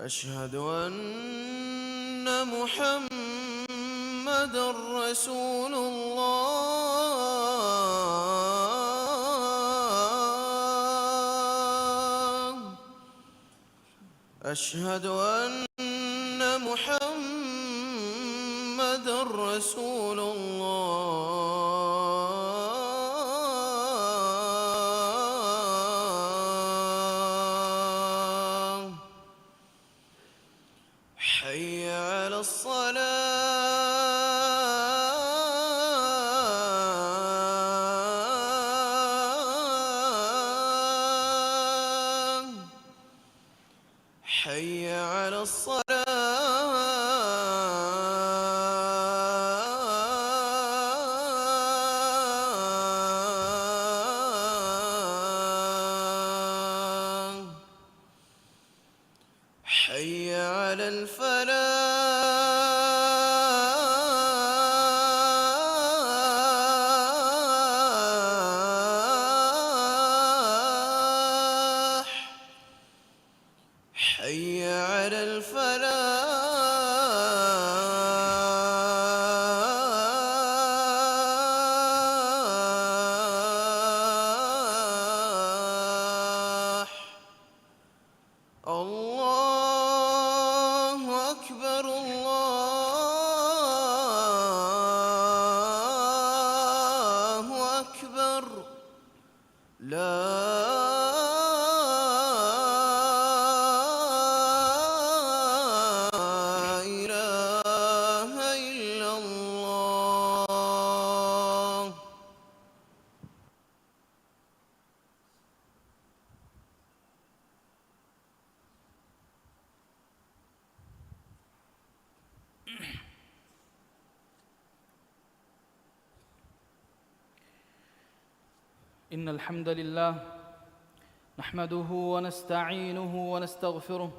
أشهد أن محمدًا رسول الله. أشهد أن محمدًا رسول الله. حي على الصلاة. حي على الصلاة. حي على الفلاح. حي على الفلاح. الله أكبر، الله أكبر. لا إله إلا الله. إن الحمد لله نحمده ونستعينه ونستغفره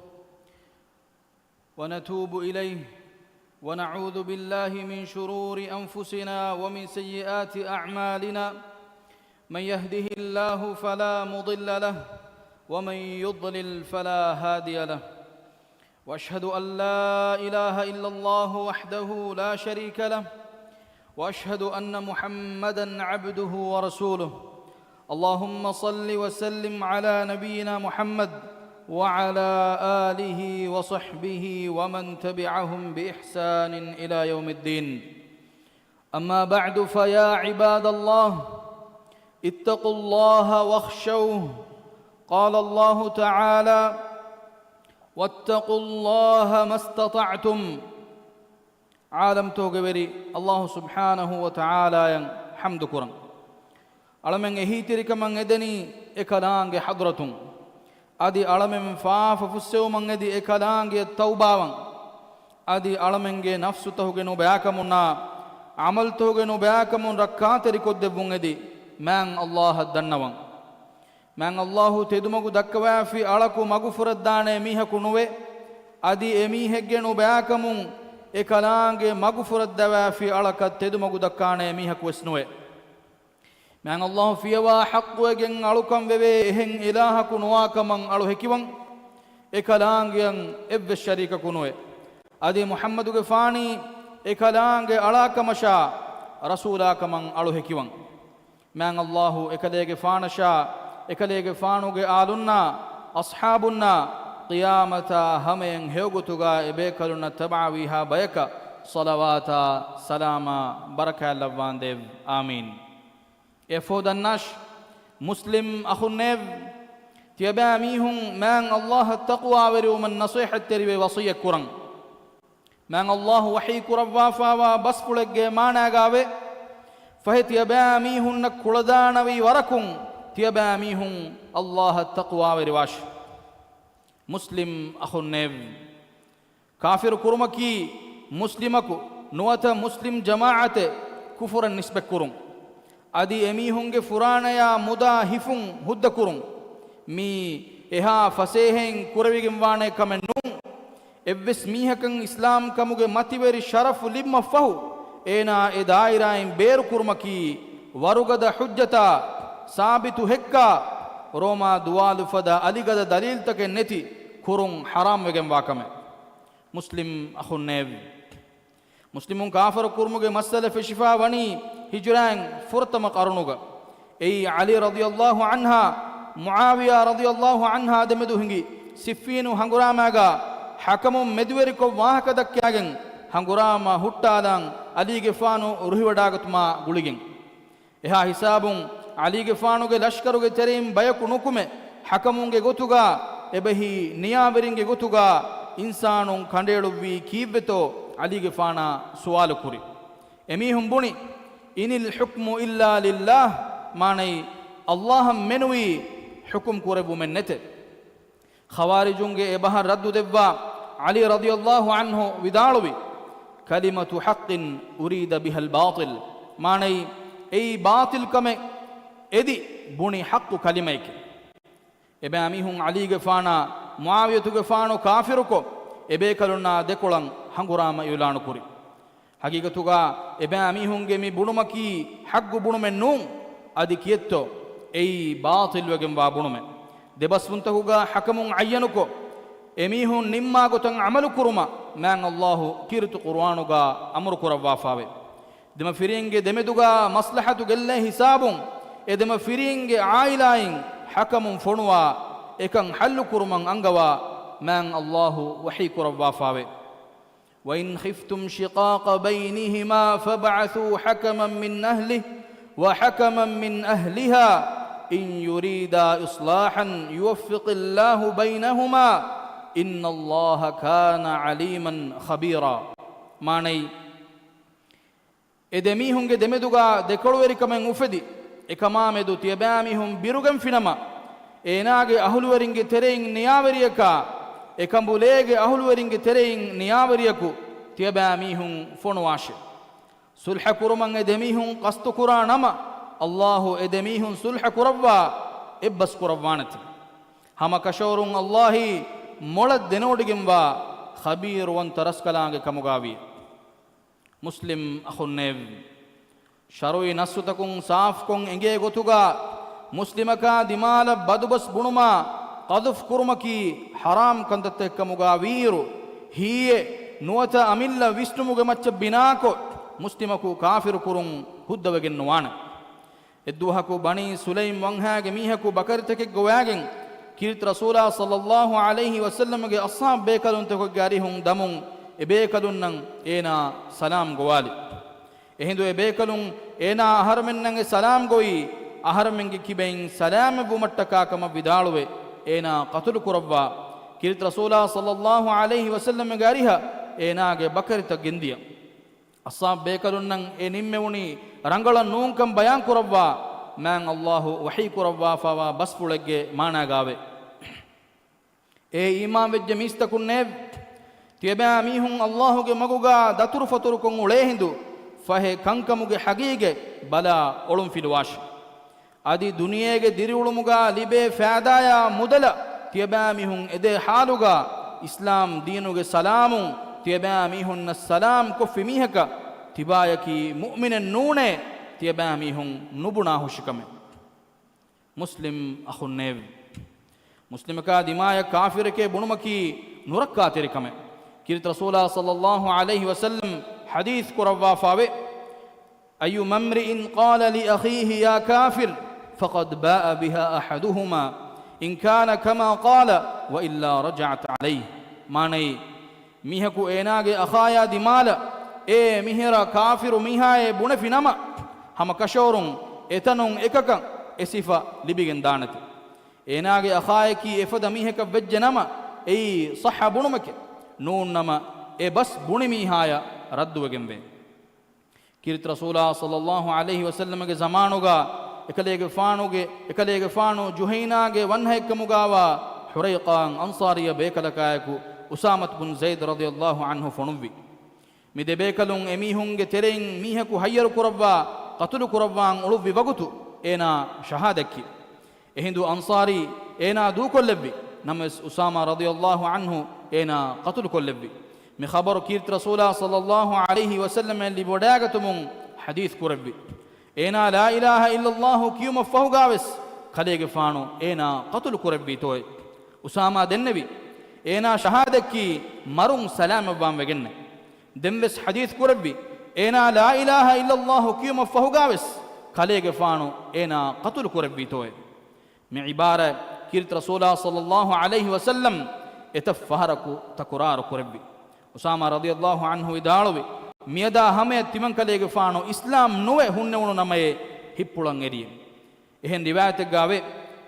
ونتوب إليه ونعوذ بالله من شرور أنفسنا ومن سيئات أعمالنا. من يهده الله فلا مضل له ومن يضلل فلا هادي له. وأشهد أن لا إله إلا الله وحده لا شريك له وأشهد أن محمدًا عبده ورسوله. اللهم صل وسلم على نبينا محمد وعلى آله وصحبه ومن تبعهم بإحسان إلى يوم الدين. أما بعد، فيا عباد الله اتقوا الله واخشوه. قال الله تعالى: واتقوا الله ما استطعتم. عالم توغبري الله سبحانه وتعالى حمد كرم ألمن إهيترك من إدني إكلانج حضرتم أدي ألمن فاف فسو من إدي إكلانج التوبة أدي ألمن نفس توغنو بياكمنا عمل توغنو بياكمن ركعتري كدبون إدي من الله الدنوان من الله تدمغو دكوا في ألكو مغفرت دانه ميها كنوه أدي إميه جنو بياكمن إكلانج مغفرت دوا في ألكت تدمغو دكانه ميها كوسنوه من الله فيوا حق وجن ألوكم ببيهن إله كنوا كمن ألو هكيون إكلانجين إب الشريك كنوه أدي محمد غفاني إكلانج ألاك مشا رسولا كمن ألو هكيون من الله إكليج فانشا إكليج فانوج آلنا أصحابنا قيامة همين هيوغتوغا إبيكلنا تبعويها بيكا صلوات سلام بركة اللوان ديف آمين. يفود الناش مسلم أخو النيف تيباميهم من الله التقوى ومن نصيحة تربي وصية كرن من الله وحي كرفافا وبسفلق مانا غاوي فهي تيباميهم نكولدانوي وركم تيباميهم الله التقوى ورواش. مسلم أخو النيف كافر كرمكي مسلمك نوات مسلم جماعة كفر النسبة كرم أدي أميهونج فرانا مدا هفون هد كرم مي إها فسيهن كرويجم وانه كمنون إبس ميهكن إسلام كموجة ماتيبري شرف لما فهو إنا إدائرين بير كرمكي ವರುಗದ ಹುಜ್ಜತ ಸಾಬಿತು ಹೆಕ್ಕ ರೋಮಾ ದುವಾಲು ಫದ ಅಲಿಗದ ದಲೀಲ್ ತಕೆ ನೆತಿ ಕುರುಂ ಹರಾಮ್ ವೆಗೆಂ ವಾಕಮೆ ಮುಸ್ಲಿಂ ಅಹುನ್ನೇವ್ ಮುಸ್ಲಿಮುಂ ಕಾಫರ ಕುರ್ಮುಗೆ ಮಸ್ಸಲ ಫಿಶಿಫಾ ವಣಿ ಹಿಜುರಾಂಗ್ ಫುರ್ತಮ ಕರುಣುಗ ಎಯಿ ಅಲಿ ರದಿಯಲ್ಲಾಹು ಅನ್ಹಾ ಮುಆವಿಯಾ ರದಿಯಲ್ಲಾಹು ಅನ್ಹಾ ದೆಮೆದು ಹಿಂಗಿ ಸಿಫೀನು ಹಂಗುರಾಮಾಗ ಹಕಮುಂ ಮೆದುವೆರಿಕೊ ವಾಹಕದಕ್ಕಾಗೆಂ ಹಂಗುರಾಮ ಹುಟ್ಟಾದಂ ಅಲಿಗೆ ಫಾನು ರುಹಿವಡಾಗತುಮಾ ಗುಳಿಗೆಂ ಎಹಾ ಹಿಸಾಬುಂ ಅಲಿಗೆ ಫಾನುಗೆ ಲಷ್ಕರುಗೆ ತೆರೆಯಿಂ ಬಯಕು ನುಕುಮೆ ಹಕಮುಂಗೆ ಗೊತುಗ ಎಬಹಿ ನಿಯಾಬೆರಿಂಗೆ ಗೊತುಗ ಇನ್ಸಾನುಂ ಕಂಡೇಳುವಿ ಕೀವ್ವೆತೋ ಅಲಿಗೆ ಫಾನ ಸುವಾಲು ಕುರಿ ಎಮೀಹುಂ ಬುಣಿ ಇನಿಲ್ ಹುಕ್ಮು ಇಲ್ಲಾ ಲಿಲ್ಲಾಹ್ ಮಾನೈ ಅಲ್ಲಾಹಂ ಮೆನುವಿ ಹುಕುಂ ಕುರೆಬು ಮೆನ್ನೆತೆ ಖವಾರಿಜುಂಗೆ ಎಬಹ ರದ್ದು ದೆವ್ವ ಅಲಿ ರದಿಯಲ್ಲಾಹು ಅನ್ಹು ವಿದಾಳುವಿ ಕಲಿಮತು ಹಕ್ಕಿನ್ ಉರೀದ ಬಿಹಲ್ ಬಾತಿಲ್ ಮಾನೈ ಎಯಿ ಬಾತಿಲ್ ಕಮೆ ಎದಿ ಬುಣಿ ಹಕ್ಕು ಕಲಿಮೈಕೆ ಎಬೆ ಅಮಿಹುಂ ಅಲಿಗೆ ಫಾನ ಮುಆವಿಯತುಗೆ ಫಾನು ಕಾಫಿರುಕೊ ಎಬೆ ಕಲುನ್ನ ದೆಕೊಳಂ ಹಂಗುರಾಮ ಯುಲಾಣು ಕುರಿ ಹಗೀಗತುಗ ಎಬೆ ಅಮಿಹುಂಗೆ ಮಿ ಬುಣುಮಕಿ ಹಗ್ಗು ಬುಣುಮೆನ್ನೂ ಅದಿ ಕಿಯತ್ತೋ ಎಯಿ ಬಾತಿಲ್ ವೆಗೆಂಬ ಬುಣುಮೆ ದೆಬಸ್ವಂತಹುಗ ಹಕಮುಂ ಅಯ್ಯನುಕೊ ಎಮೀಹುಂ ನಿಮ್ಮ ಗೊತಂ ಅಮಲು ಕುರುಮ ಮ್ಯಾಂಗ್ ಅಲ್ಲಾಹು ಕಿರುತು ಕುರ್ವಾನುಗ ಅಮರು ಕುರವ್ವಾಫಾವೆ ದೆಮ ಫಿರಿಂಗೆ ದೆಮೆದುಗ ಮಸ್ಲಹತು ಗೆಲ್ಲೆ ಹಿಸಾಬುಂ ಎದೆಮ ಫಿರಿಂಗೆ ಆಯಿಲಾಯಿಂ ಹಕಮುಂ ಫೊಣುವ ಎಕಂ ಹಲ್ಲು ಕುರುಮಂ ಅಂಗವ ಮ್ಯಾಂಗ್ ಅಲ್ಲಾಹು ವಹಿ ಕುರವ್ವಾಫಾವೆ وإن خفتم شقاق بينهما فابعثوا حكما من أهله وحكما من أهلها إن يريدا إصلاحا يوفق الله بينهما إن الله كان عليما خبيرا ماني ಎದೆಮೀಹುಂಗೆ ದೆಮೆದುಗ ದೆಕೊಳುವೆರಿಕಮೆಂ ಉಫೆದಿ ಎಕಮಾಮೆದು ತಿಯಬಾಮಿಹುಂ ಬಿರುಗಂ ಫಿನಮ ಏನಾಗೆ ಅಹುಲುವರಿಂಗೆ ತೆರೆಯಿಂ ನಿಯಾವರಿಯಕ ಎಕಂಬುಲೇಗೆ ಅಹುಲುವರಿಂಗೆ ತೆರೆಯಿಂ ನಿಯಾವರಿಯಕು ತಿಯಬಾಮಿಹುಂ ಫೊಣುವಾಶೆ ಸುಲ್ಹ ಕುರುಮಂ ಎದೆಮೀಹುಂ ಕಸ್ತು ಕುರಾನಮ ಅಲ್ಲಾಹು ಎದೆಮೀಹುಂ ಸುಲ್ಹ ಕುರವ್ವ ಎಬ್ಬಸ್ ಕುರವ್ವಾನತಿ ಹಮ ಕಶೋರುಂ ಅಲ್ಲಾಹಿ ಮೊಳದ್ ದೆನೋಡಿಗೆಂಬ ಖಬೀರು ಅಂತರಸ್ಕಲಾಂಗೆ ಕಮುಗಾವಿ ಮುಸ್ಲಿಂ ಅಹುನ್ನೇವ್ ಶರುಯಿ ನಸ್ಸುತಕುಂ ಸಾಫ್ಕೊಂ ಎಂಗೆ ಗೊತುಗ ಮುಸ್ಲಿಮಕ ದಿಮಾಲ ಬದುಬಸ್ ಬುಣುಮ ಕದುಫ್ ಕುರುಮಕಿ ಹರಾಮ್ ಕಂದತ್ತೆ ಕಮುಗಾವೀರು ಹೀಯೆ ನುವತ ಅಮಿಲ್ಲ ವಿಷ್ಣುಮುಗೆ ಮಚ್ಚ ಬಿನಾಕೊ ಮುಸ್ಲಿಮಕು ಕಾಫಿರು ಕುರುಂ ಹುದ್ದವಗೆನ್ನುವಾಣ ಎದ್ದುಹಕು ಬಣಿ ಸುಲೈಂ ವಂಹಾಗೆ ಮೀಹಕು ಬಕರಿತಕ್ಕೆ ಗೋಯಾಗೆಂ ಕಿರಿತ್ ರಸೂಲ ಸಲ್ಲಲ್ಲಾಹು ಅಲೈಹಿ ವಸಲ್ಲಮಗೆ ಅಸ್ಸಾಬ್ ಬೇಕಲುಂತ ಕೊಗ್ಗೆ ಅರಿಹುಂ ದಮುಂ ಎಬೇಕಲುನ್ನಂ ಏನಾ ಸಲಾಂ ಗೋವಾಲಿ ಎಹಿಂದು ಎಬೇಕಲುಂ ಏನಾ ಅಹರಮೆನ್ನಂಗೆ ಸಲಾಂ ಗೋಯಿ ಅಹರಮೆಂಗೆ ಕಿಬೆಂ ಸಲಾಮ ಬುಮಟ್ಟಕಾಕಮ ವಿದಾಳುವೆ ಏನಾ ಕತುಲು ಕುರವ್ವ ಕಿರಿತ್ ರಸೂಲ ಸಲ್ಲಲ್ಲಾಹು ಅಲೈಹಿ ವಸಲ್ಲಮಗೆ ಅರಿಹ ಏನಾಗೆ ಬಕರಿತ ಗೆಂದಿಯ ಅಸ್ಸಾಬ್ ಬೇಕಲುನ್ನಂ ಎ ನಿಮ್ಮೆ ಉಣಿ ರಂಗಳ ನೂಂಕಂ ಬಯಾನ್ ಕುರವ್ವ ಮ್ಯಾಂಗ್ ಅಲ್ಲಾಹು ವಹಿ ಕುರವ್ವ ಫವ ಬಸ್ಫುಳಗ್ಗೆ ಮಾಣಾಗಾವೆ ಎ ಇಮಾಮ್ ವೆಜ್ಜೆ ಮೀಸ್ತಕುನ್ನೇವ್ ತಿಯಬಾ ಮೀಹುಂ ಅಲ್ಲಾಹುಗೆ ಮಗುಗ ದತುರು ಫತುರು ಕೊಂಗ್ ಉಳೇ ಹಿಂದು ಫಹೆ ಕಂಕಮುಗೆ ಹಗೀಗೆ ಬಲ ಒಳುಂ ಫಿಲುವಾಶ್ ಅದಿ ದುನಿಯೆಗೆ ದಿರಿ ಉಳುಮುಗ ಲಿಬೆ ಫ್ಯಾದಾಯ ಮುದಲ ತಿಯಬಾ ಮೀಹುಂ ಎದೆ ಹಾಲುಗ ಇಸ್ಲಾಂ ದೀನುಗೆ ಸಲಾಮು ತಿಯಬಾ ಮೀಹುನ್ನ ಸಲಾಂ ಕೊಫಿ ಮೀಹಕ ತಿಬಾಯಕಿ ಮುಅ್ಮಿನನ್ ನೂನೆ ತಿಯಬಾ ಮೀಹುಂ ನುಬುನಾ ಹುಶಿಕಮೆ ಮುಸ್ಲಿಂ ಅಹುನ್ನೇವ್ ಮುಸ್ಲಿಮಕ ದಿಮಾಯ ಕಾಫಿರಕೆ ಬುಣುಮಕಿ ನುರಕ್ಕಾ ತೆರಿಕಮೆ ಕಿರಿತ್ ರಸೂಲ ಸಲ್ಲಲ್ಲಾಹು ಅಲೈಹಿ ವಸಲ್ಲಂ ಹದೀಸ್ ಕುರವ್ವಾ ಫಾವೆ ಅಯ್ಯು ಮಮ್ರಿಇನ್ ಕಾಲ ಲಿ ಅಖೀಹಿ ಯಾ ಕಾಫಿರ್ ಫಕದ್ ಬಾಅ ಬಿಹಾ ಅಹದುಹುಮಾ ಇನ್ ಕಾನ ಕಮಾ ಕಾಲ ವ ಇಲ್ಲಾ ರಜಅತ್ ಅಲೈಹಿ ಮಾನೈ ಮಿಹಕು ಏನಾಗೆ ಅಖಾಯ ದಿಮಾಲ ಎ ಮಿಹಿರ ಕಾಫಿರು ಮಿಹಾಯೆ ಬುಣಫಿನಮ ಹಮ ಕಶೋರುಂ ಎತನುಂ ಎಕಕ ಎಸಿಫ ಲಿಬಿಗೆನ್ ದಾನತಿ ಏನಾಗೆ ಅಖಾಯಕಿ ಎಫದ ಮಿಹಕ ವೆಜ್ಜನಮ ಎಯಿ ಸಹ ಬುಣುಮಕೆ ನೂನ್ ನಮ ಎ ಬಸ್ ಬುಣಿ ಮಿಹಾಯ ರದ್ದುವಗೆಂಬೆ ಕಿರಿತ್ ರಸೂಲ ಸಲ್ಲಲ್ಲಾಹು ಅಲೈಹಿ ವಸಲ್ಲಮಗೆ ಜಮಾನುಗ ಎಕಲೆಗೆ ಫಾನು ಜುಹೈನಾಗೆ ವನ್ಹೆಕ್ಕ ಮುಗಾವ ಹುರೈಕಾಂ ಅನ್ಸಾರಿಯ ಬೇಕಲಕಾಯಕು ಉಸಾಮತ್ ಬುನ್ ಝೈದ್ ರದಿಯಲ್ಲಾಹು ಅನ್ಹು ಫೊಣುವ್ವಿ ಮಿದೆ ಬೇಕಲುಂ ಎಮೀಹುಂಗೆ ತೆರೆಯಿಂ ಮೀಹಕು ಹಯ್ಯರು ಕುರವ್ವ ಕತುಲು ಕುರವ್ವಾಂ ಉಳುವ್ವಿ ಬಗುತು ಏನಾ ಶಹಾದಕ್ಕಿ ಎಹಿಂದು ಅನ್ಸಾರಿ ಏನಾ ದೂಕೊಲ್ಲೆವ್ವಿ ನಮ್ಮ ಉಸಾಮ ರದಿಯಲ್ಲಾಹು ಅನ್ಹು ಏನಾ ಕತುಲು ಕೊಲ್ಲೆವ್ವಿ ಮಿ ಖಬರು ಕೀರ್ತಿ ರಸೂಲ ಸಲ್ಲಲ್ಲಾಹು ಅಲೈಹಿ ವಸಲ್ಲಂ ಅಲ್ಲಿ ಬೊಡಾಗತುಮುಂ ಹದೀಸ್ ಕುರವ್ವಿ ඒනා ලා ඉලාහා ඉල්ලල්ලාහු කියුම ෆහුගාවෙස් කලේගේ ෆානු ඒනා කතුල් කුරබ්බී තෝයි උසාමා දෙන්නවි ඒනා ශහාදකි මරුන් සලාම වම් වෙගන්න දෙම්වස් හදීස් කුරබ්බි ඒනා ලා ඉලාහා ඉල්ලල්ලාහු කියුම ෆහුගාවෙස් කලේගේ ෆානු ඒනා කතුල් කුරබ්බී තෝයි මේ ඉබාරා කිරිත රසූලා සල්ලල්ලාහු අලයිහි වසල්ලම් එත ෆහරකු තකුරාර කුරබ්බි උසාමා රදියල්ලාහු අන්හු ඉදාලුවි මියදා හැම තිමන් කලේගේ ෆානු ඉස්ලාම් නොවේ හුන්නේ වුණු නමයේ හිප්පුලන් එරියේ එහෙන් රිවායතක් ගාවේ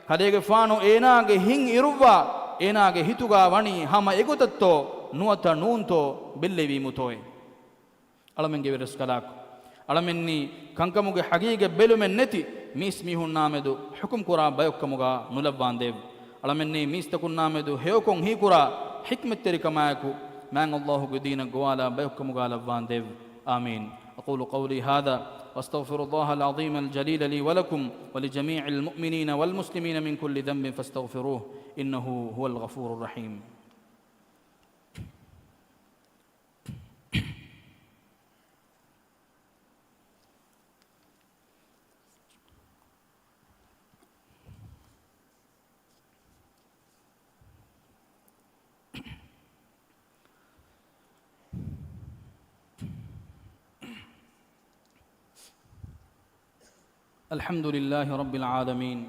කලේගේ ෆානු ඒනාගේ හින් ඉරුවා ඒනාගේ හිතුගා වණි හැම එගොතත්තෝ නුවත නූන්තෝ බෙල්ලෙවි මුතෝයි අලමෙන්ගේ වෙරස් කලාක් අලමෙන්නි කංකමුගේ හගීගේ බෙලුමෙන් නැති මිස් මිහුන් නාමෙදු හුකුම් කුරා බයොක්කමුගා නුලබ්වාන් දේව අලමෙන්නි මිස් තකුන් නාමෙදු හේකොන් හී කුරා හික්මත් තරිකමායකු مان الله قدين قوالا بيكم قال فان ديف آمين أقول قولي هذا واستغفر الله العظيم الجليل لي ولكم ولجميع المؤمنين والمسلمين من كل ذنب فاستغفروه إنه هو الغفور الرحيم الحمد لله رب العالمين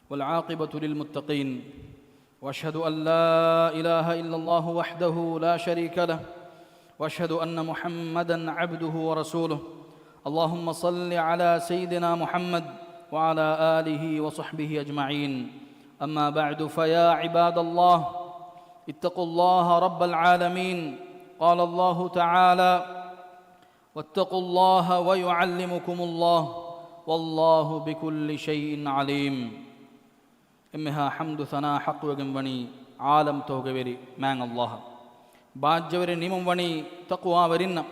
والعاقبة للمتقين وأشهد أن لا إله إلا الله وحده لا شريك له وأشهد أن محمدًا عبده ورسوله اللهم صل على سيدنا محمد وعلى آله وصحبه أجمعين أما بعد فيا عباد الله اتقوا الله رب العالمين قال الله تعالى واتقوا الله ويعلمكم الله والله بكل شيء عليم إمها حمد ثناء حق وجنبني عالم توجبري مان الله بعد جبري نيم وني تقوى ورنا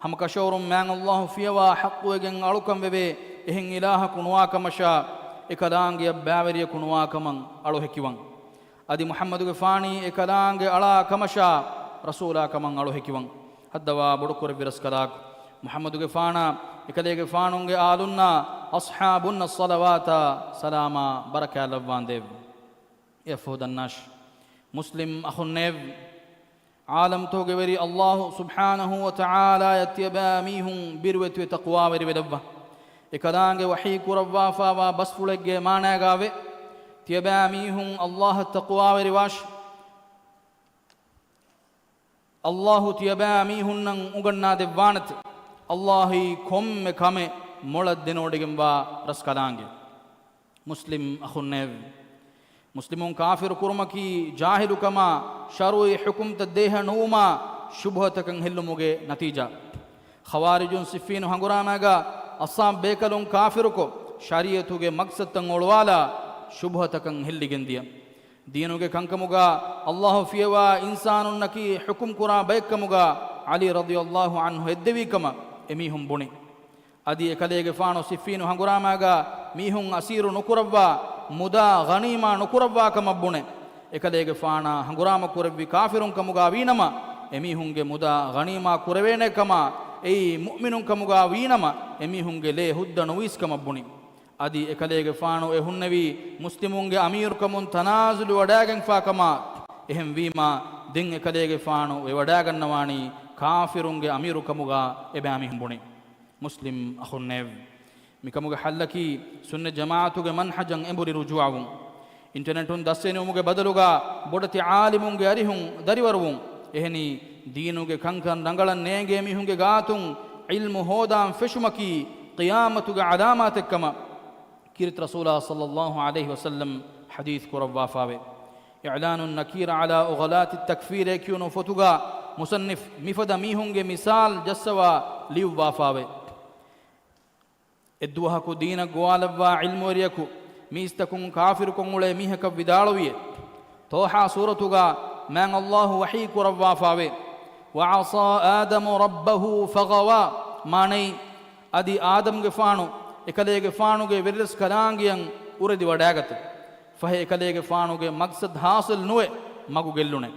هم كشور مان الله فيها حق وجن ألوكم ببي إهن إله كنوا كمشا إكلانج يبعوري كنوا كمن ألوه كيوان أدي محمد غفاني إكلانج ألا كمشا رسولا كمن ألوه كيوان هدوا بدكور برسكلاك محمد غفانا إكليك فانونج آلنا أصحابنا الصلوات سلاما بركة لبان ديف يفود الناش مسلم أخو النيف عالم توغوري الله سبحانه وتعالى يتيبا ميهم بروت وتقوى وربا إكلانج وحي كربا فا بسفلك مانا غاوي تيبا ميهم الله التقوى ورواش الله تيبا ميهم نغنا ديوانت الله كم كم مولد دينوديگم با رسكالانگه مسلم اخونيو مسلمون كافر كرمكي جاهل كما شروع حكم تديه نوما شبهتكن هلموگه نتيجه خوارجون صفين هنگراماگا اصام بيكلون كافركو شريعتوگه مقصد تن اولوالا شبهتكن هلگنديا دينوگه كنكموگا الله فيوا انسانون نكي حكم كرا بيكموگا علي رضي الله عنه ادوي كما එමිහුම් බොනේ අදී එකලේගේ ෆානෝ සිෆීනු හංගුරාමාගා මිහුම් අසීරු නුකුරවවා මුදා ගනීමා නුකුරවවා කම බොනේ එකලේගේ ෆානා හංගුරාම කුරවි කාෆිරුන් කමුගා වීනම එමිහුන්ගේ මුදා ගනීමා කුරවේනේ කම එයි මුමිනුන් කමුගා වීනම එමිහුන්ගේ ලේ හුද්ද නොවිස් කම බොනේ අදී එකලේගේ ෆානෝ එහුන්නවි මුස්ලිමුන්ගේ අමීර් කමුන් තනාසුලු වඩාගෙන් ෆා කම එහෙම් වීමා දින් එකලේගේ ෆානෝ ඒ වඩා ගන්නවානි كافرونගේ අමීරු කමුගා එබෑමි හම්බුනේ මුස්ලිම් අඛුන්නේව මිකමුගේ හල්ලකි සුන්න ජමාඅතුගේ මන්හජන් එඹුරි රුජුවවුන් ඉන්ටර්නෙටුන් දස්සෙනි උමුගේ බදලුගා බොඩති ආලිමුන්ගේ අරිහුන් දරිවරුන් එහෙනි දීනුගේ කංකන් රංගලන් නේගේ මිහුන්ගේ ගාතුන් ඉල්මු හෝදාම් ෆෙෂුමකි ඛියාමතුගේ අලාමාතකම කිරිත රසූලා සල්ලල්ලාහු අලයිහි වසල්ලම් හදීස් කුරවාෆාවේ إعلان النكير على أغلاط التكفير يكون فتوغا مصنف مفدا ميهونගේ مثال جسوا ليو وافاوي එද්දුවහක දීන ගෝලවා ඉල්මෝරියකු මිස්තකුන් කාෆිරුකුන් උලේ මිහක විදාලවිය තෝහා සූරතුගා මන් අල්ලාහ් වහී කුරවා ෆාවේ වඅසා ආදම රබ්බහු ෆගවා මානේ අදි ආදම්ගේ ෆානු එකලේගේ ෆානුගේ වෙරස් කලාංගියන් උරදි වඩාගත ෆහ එකලේගේ ෆානුගේ මක්සද් හාසිල් නොවේ මගු ගෙල්ලුනේ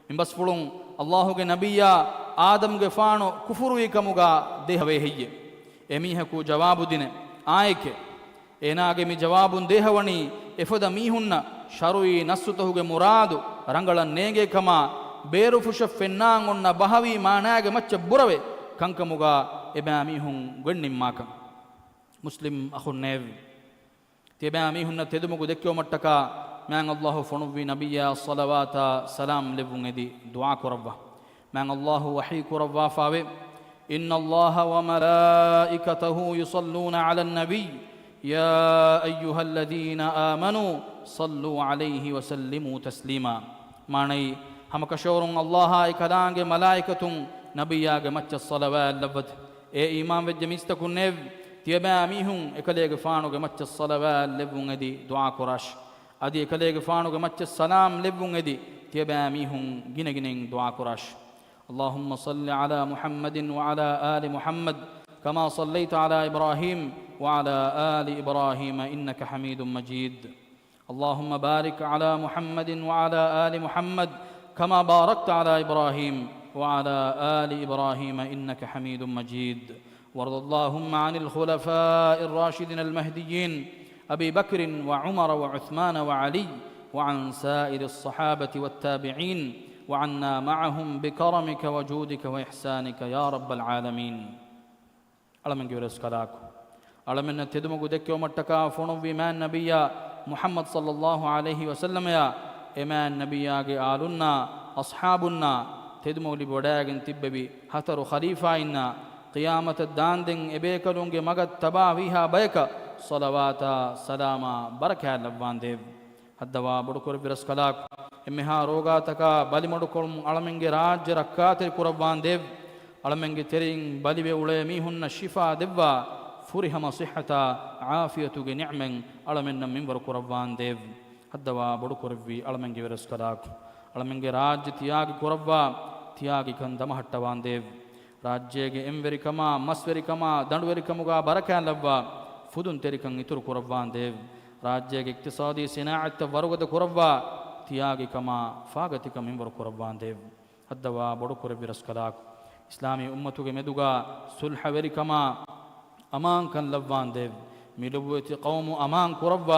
මින්බස් ෆුලුන් අල්ලාහ්ගේ නබියා ආදම්ගේ ෆානු කුෆුරු විකමුගා දෙහවේ හිය එමිහකු ජවාබු දින ආයකේ එනාගේ මි ජවාබුන් දේහවණි එෆද මීහුන්න ශරුයි නස්සුතහුගේ මුරාදු රංගලන් නේගේ කමා බේරු ෆුෂ ෆෙන්නාන් ඔන්න බහවි මානාගේ මච්ච බුරවේ ಕಂಕಮುಗ ಎಬಾಮಿ ಹುಂ ಗಣ್ಣಿಮ್ಮಾಕ ಮುಸ್ಲಿಂ ಅಖುನ್ನೇವ್ ತೆಬಾಮಿ ಹುನ್ನ ತೆದುಮುಗು ದೆಕ್ಕಿಯೋ ಮಟ್ಟಕ ಮ್ಯಾಂಗ್ ಅಲ್ಲಾಹು ಫಣುವಿ ನಬಿಯ ಸಲವಾತ ಸಲಾಂ ಲೆವುಂ ಎದಿ ದುಆ ಕುರವ್ವ ಮ್ಯಾಂಗ್ ಅಲ್ಲಾಹು ವಹಿ ಕುರವ್ವ ಫಾವೆ ಇನ್ನ ಅಲ್ಲಾಹ ವ ಮಲಾಯಿಕತಹು ಯುಸಲ್ಲೂನ ಅಲನ್ ನಬಿ ಯಾ ಅಯ್ಯುಹಲ್ಲದೀನ ಆಮನು ಸಲ್ಲು ಅಲೈಹಿ ವಸಲ್ಲಿಮು ತಸ್ಲೀಮಾ ಮಾಣೈ ಹಮಕಶೋರುಂ ಅಲ್ಲಾಹ ಇಕಲಾಂಗೆ ಮಲಾಯಿಕತುಂ ನಬಿಯಾಗೆ ಮಚ್ಚ ಸಲವಾತ್ ಲವ್ವತ್ ಎ ಇಮಾಮ್ ವೆಜ್ಜ ಮಿಸ್ತಕುನ್ನೆವ್ ತಿಯಬಾಮಿ ಹುಂ ಎಕಲೇಗೆ ಫಾನುಗೆ ಮಚ್ಚ ಸಲವಾತ್ ಲೆವ್ವುಂ ಎದಿ ದುಆ ಕುರಾಶ್ ಅದಿ ಎಕಲೇಗೆ ಫಾನುಗೆ ಮಚ್ಚ ಸಲಾಂ ಲೆವ್ವುಂ ಎದಿ ತಿಯಬಾಮಿ ಹುಂ ಗಿನಗಿನೆಂ ದುಆ ಕುರಾಶ್ اللهم صل على محمد وعلى آل محمد كما صليت على إبراهيم وعلى آل إبراهيم إنك حميد مجيد اللهم بارك على محمد وعلى آل محمد كما باركت على إبراهيم وعلى آل إبراهيم إنك حميد مجيد وارض اللهم عن الخلفاء الراشدين المهديين أبي بكر وعمر وعثمان وعلي وعن سائر الصحابة والتابعين وعنا معهم بكرمك وجودك وإحسانك يا رب العالمين ألمن جورس كلاك ألمن تدمج دكيو متكا فنوي ما النبي محمد صلى الله عليه وسلم يا إمان النبي آلنا أصحابنا تدمولي بوداغن تببي هترو خليفة إنا قيامة الداندن إبيكالونج مغد تباويها بيكا صلوات سلاما بركة لبان ديب هدوا بدكور برس كلاك إمها روغاتك بالي مدكورم علمنج راج ركاتر كربان ديب علمنج ترين بالي بيولي ميهن الشفاء دبا فرهم صحة عافية نعمن علمن منبر كربان ديب هدوا بدكور بي علمنج برس كلاك علمنج راج تياغ كربا ತಿಯಾಗಿ ಕಂದಮ ಹಟ್ಟವಾಂದೇವ್ ರಾಜ್ಯಗೆ ಎಂವೆರಿಕಮ ಮಸ್ವೆರಿಕಮ ದಂಡುವೆರಿಕಮುಗ ಬರಕ್ಯಾಲವ್ವ ಫುದುನ್ ತೆರಿಕಂ ಇತುರು ಕುರವ್ವಾಂದೇವ್ ರಾಜ್ಯಗೆ ಇಕ್ತಿಸಾದಿ ಸಿನಾಅತ್ ವರುಗದ ಕುರವ್ವ ತಿಯಾಗಿ ಕಮ ಫಾಗತಿಕ ಮಿಂಬರು ಕುರವ್ವಾಂದೇವ್ ಹದ್ದವ ಬಡು ಕುರವಿ ರಸ್ಕಲಾಕ್ ಇಸ್ಲಾಮಿ ಉಮ್ಮತುಗೆ ಮೆದುಗ ಸುಲ್ಹವೆರಿಕಮ ಅಮಾನ್ ಕನ್ಲವ್ವಾಂದೇವ್ ಮಿಲುವತಿ ಕೌಮು ಅಮಾನ್ ಕುರವ್ವ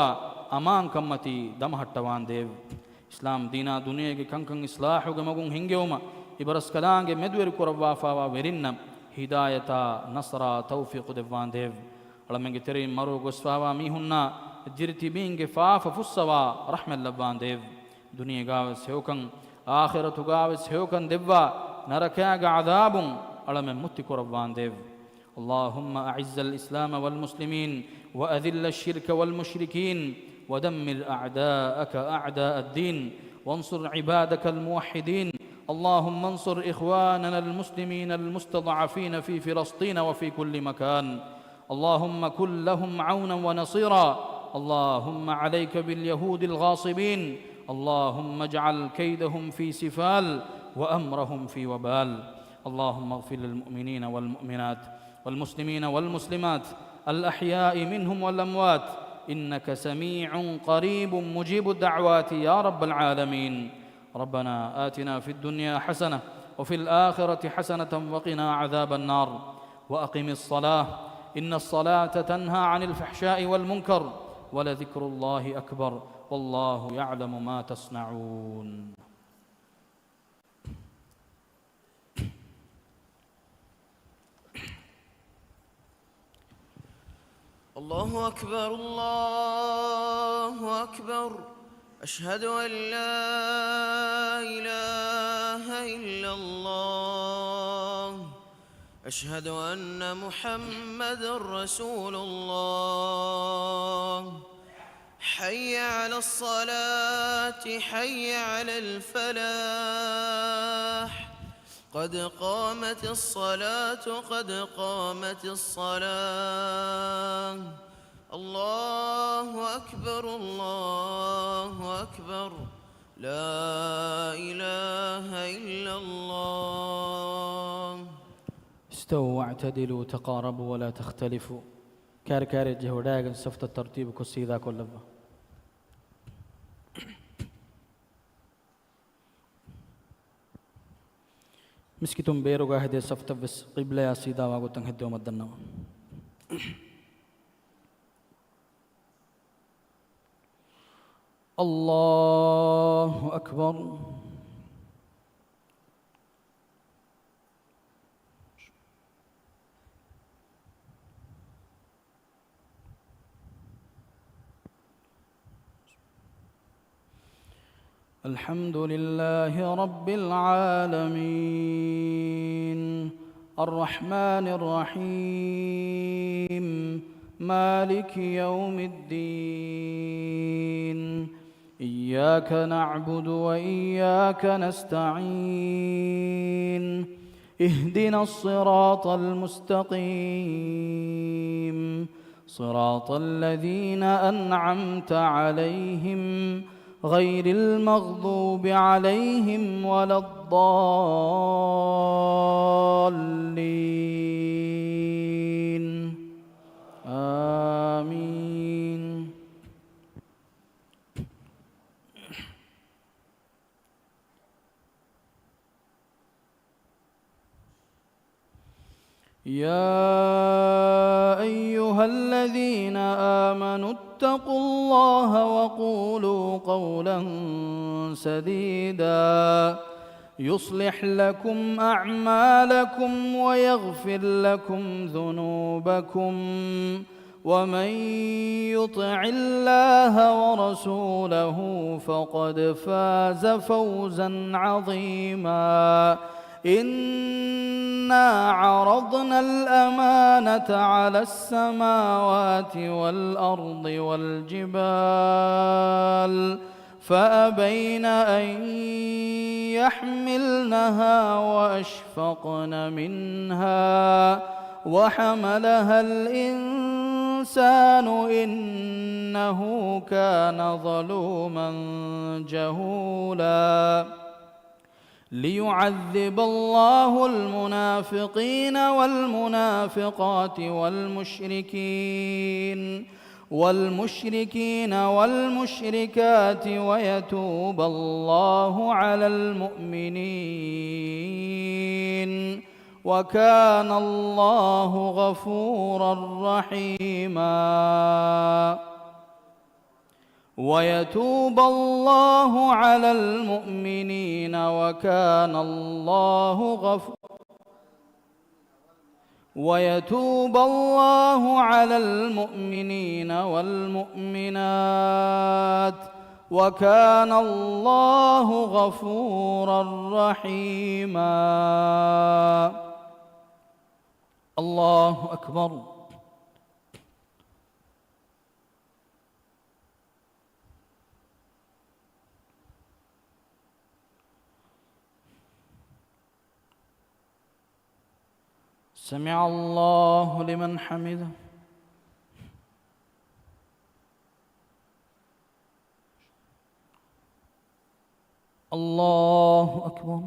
ಅಮಾನ್ ಕಮ್ಮತಿ ದಮ ಹಟ್ಟವಾಂದೇವ್ ಇಸ್ಲಾಂ ದೀನಾ ದುನಿಯೆಗೆ ಕಂಕಂ ಇಸ್ಲಾಹುಗೆ ಮಗುಂ ಹಿಂಗೆವುಮ ಇಬರಸ್ ಕಲಾಂಗೆ ಮೆದುವೆರು ಕೊರವ್ವಾಫಾವ ವೆರಿನ್ನ ಹಿದಾಯತ ನಸರ ತೌಫೀಕ್ ದೆವ್ವಾನ್ ದೇವ್ ಅಳಮೆಂಗೆ ತೆರಿ ಮರು ಗೊಸ್ವಾವ ಮೀಹುನ್ನ ಜಿರಿತಿ ಬೀಂಗೆ ಫಾಫ ಫುಸ್ಸವ ರಹ್ಮೆಲ್ಲವ್ವಾನ್ ದೇವ್ ದುನಿಯೆಗಾವೆ ಸೆವಕಂ ಆಖಿರತುಗಾವೆ ಸೆವಕಂ ದೆವ್ವ ನರಕ್ಯಾಗ ಅದಾಬುಂ ಅಳಮೆ ಮುತ್ತಿ ಕೊರವ್ವಾನ್ ದೇವ್ اللهم أعز الإسلام والمسلمين وأذل الشرك والمشركين ودمر أعداءك أعداء الدين وانصر عبادك الموحدين اللهم انصر إخواننا المسلمين المستضعفين في فلسطين وفي كل مكان اللهم كن لهم عونا ونصيرا اللهم عليك باليهود الغاصبين اللهم اجعل كيدهم في سفال وأمرهم في وبال اللهم اغفر للمؤمنين والمؤمنات والمسلمين والمسلمات الأحياء منهم والأموات إنك سميع قريب مجيب الدعوات يا رب العالمين ربنا آتنا في الدنيا حسنة وفي الآخرة حسنة وقنا عذاب النار وأقم الصلاة إن الصلاة تنهى عن الفحشاء والمنكر ولذكر الله أكبر والله يعلم ما تصنعون الله أكبر الله أكبر أشهد أن لا إله إلا الله أشهد أن محمد رسول الله حي على الصلاة حي على الفلاح قد قامت الصلاة قد قامت الصلاة الله أكبر الله أكبر لا إله إلا الله استووا واعتدلوا تقاربوا ولا تختلفوا كار كار جهوداغن سفت الترتيب كسيدا كلها مسكتم بيروغا هدي سفت بس قبلة سيدا واغوتن هديو مدنوا الله أكبر. الحمد لله رب العالمين الرحمن الرحيم مالك يوم الدين إياك نعبد وإياك نستعين اهدنا الصراط المستقيم صراط الذين أنعمت عليهم غير المغضوب عليهم ولا الضالين آمين. يا أيها الذين آمنوا اتقوا الله وقولوا قولا سديدا يصلح لكم أعمالكم ويغفر لكم ذنوبكم ومن يطع الله ورسوله فقد فاز فوزا عظيما. إنا عرضنا الأمانة على السماوات والأرض والجبال فأبين أن يحملنها وأشفقن منها وحملها الإنسان إنه كان ظلوما جهولا. ليعذب الله المنافقين والمنافقات والمشركين والمشركات ويتوب الله على المؤمنين وكان الله غفورا رحيما. ويتوب الله على المؤمنين وكان الله ويتوب الله على المؤمنين والمؤمنات وكان الله غفورا رحيما. الله أكبر. سمع الله لمن حمده. الله أكبر.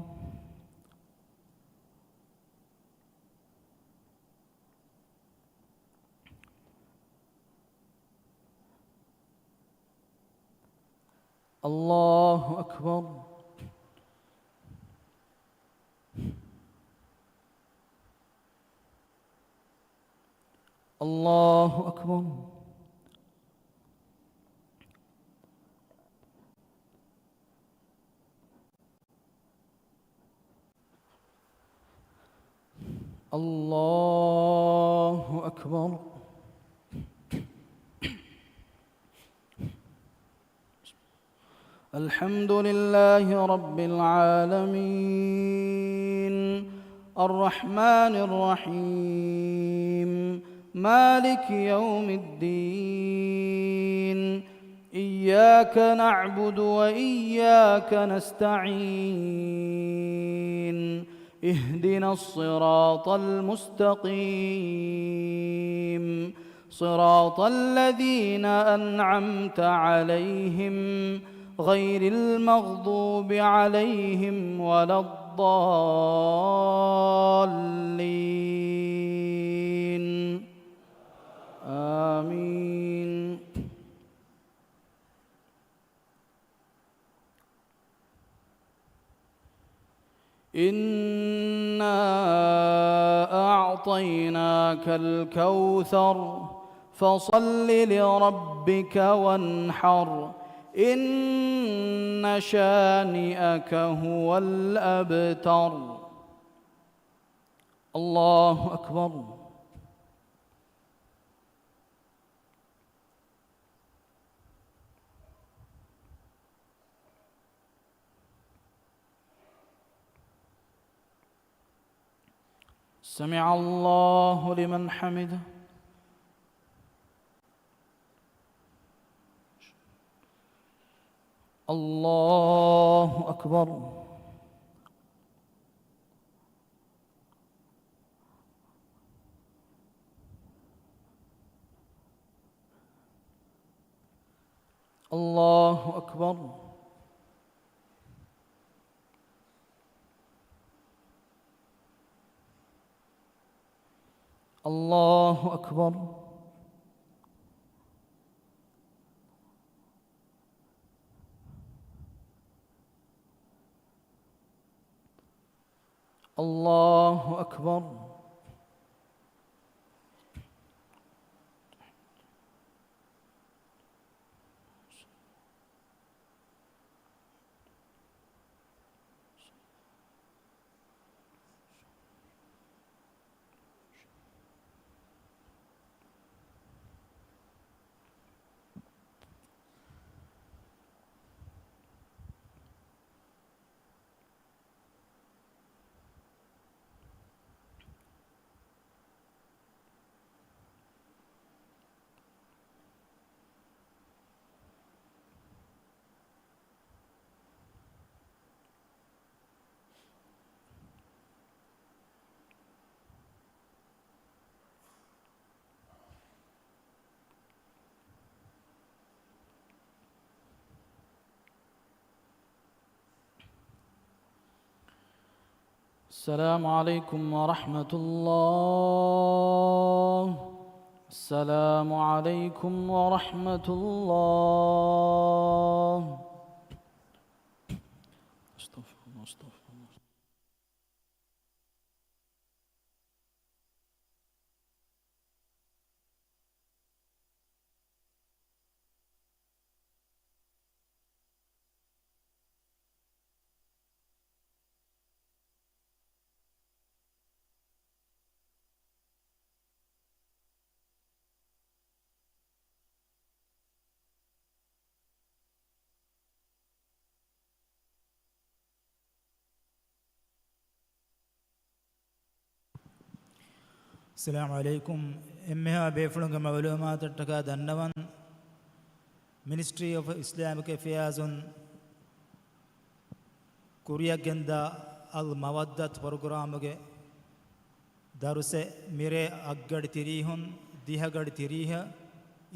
الله أكبر. الله أكبر. الله أكبر. الحمد لله رب العالمين الرحمن الرحيم مالك يوم الدين إياك نعبد وإياك نستعين اهدنا الصراط المستقيم صراط الذين أنعمت عليهم غير المغضوب عليهم ولا الضالين آمين. إنا أعطيناك الكوثر فصل لربك وانحر إن شانئك هو الأبتر. الله أكبر. سمع الله لمن حمده. الله أكبر. الله أكبر. الله أكبر. الله أكبر. السلام عليكم ورحمة الله. السلام عليكم ورحمة الله. استغفر الله استغفر الله. السلام عليكم. إمها بيفلون معلومات التكاد النوان Ministry of Islamic Affairs كوريا جندا المودة برنامج دارس ميري أقعد تريهن ديها قعد تريها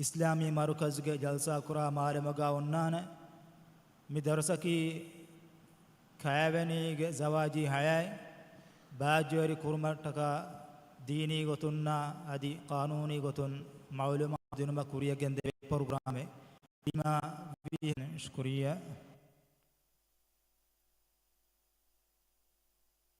إسلامي مركز جلسة كورا مال مجاونان مدرسة كي خيابني زواجي حياة باجوري كورما تكا ديني غتنا أدي قانوني غتن معلومات دينما كوريا جندا برنامج بما فيه شكريا